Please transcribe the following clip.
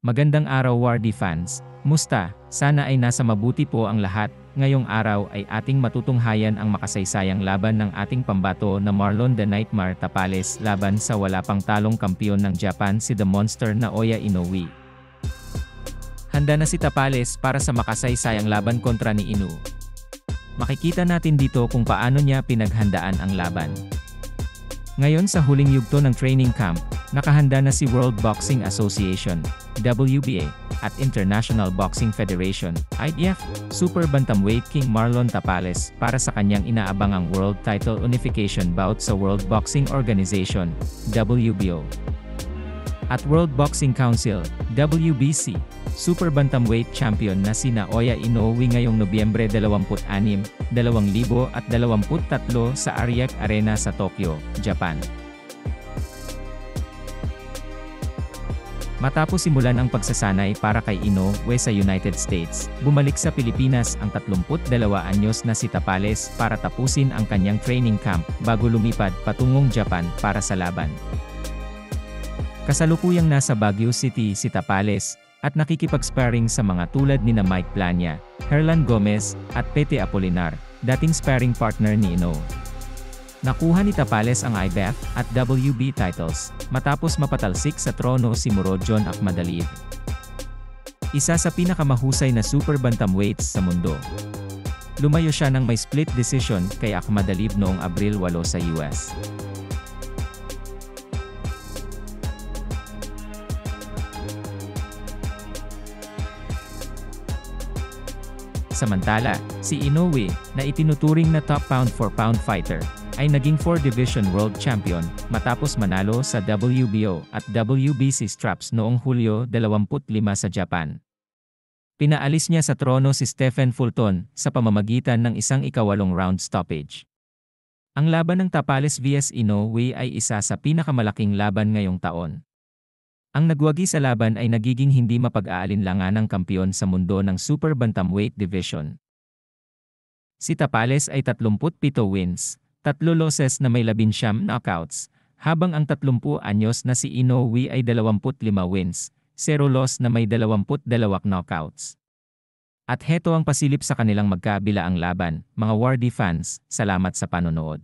Magandang araw Wardy fans, musta? Sana ay nasa mabuti po ang lahat. Ngayong araw ay ating matutunghayan ang makasaysayang laban ng ating pambato na Marlon the Nightmare Tapales laban sa wala pang talong kampiyon ng Japan si The Monster Naoya Inoue. Handa na si Tapales para sa makasaysayang laban kontra ni Inoue. Makikita natin dito kung paano niya pinaghandaan ang laban. Ngayon sa huling yugto ng training camp, nakahanda na si World Boxing Association, WBA, at International Boxing Federation, IBF, Super Bantamweight King Marlon Tapales para sa kanyang inaabangang World Title Unification bout sa World Boxing Organization, WBO. At World Boxing Council, WBC, Super Bantamweight Champion na si Naoya Inoue ngayong Nobyembre 26, 2023 sa Ariake Arena sa Tokyo, Japan. Matapos simulan ang pagsasanay para kay Inoue sa United States, bumalik sa Pilipinas ang 32 anyos na si Tapales para tapusin ang kanyang training camp bago lumipad patungong Japan para sa laban. Kasalukuyang nasa Baguio City si Tapales, at nakikipag-sparring sa mga tulad nina Mike Plania, Herlan Gomez, at Pete Apolinar, dating sparring partner ni Inoue. Nakuha ni Tapales ang IBF at WB titles, matapos mapatalsik sa trono si Murodjon Akhmadaliev. Isa sa pinakamahusay na super bantamweights sa mundo. Lumayo siya ng may split decision kay Akhmadaliev noong Abril 8 sa US. Samantala, si Inoue, na itinuturing na top pound-for-pound fighter, ay naging 4-division world champion, matapos manalo sa WBO at WBC straps noong Hulyo 25 sa Japan. Pinaalis niya sa trono si Stephen Fulton, sa pamamagitan ng isang ika-8 round stoppage. Ang laban ng Tapales vs Inoue ay isa sa pinakamalaking laban ngayong taon. Ang nagwagi sa laban ay nagiging hindi mapag-aalinlanganang kampiyon sa mundo ng Super Bantamweight Division. Si Tapales ay 37 wins, 3 losses na may 19 knockouts, habang ang 30 anyos na si Inoue ay 25 wins, 0 loss na may 22 knockouts. At heto ang pasilip sa kanilang magkabilaang laban, mga Wardy fans, salamat sa panonood.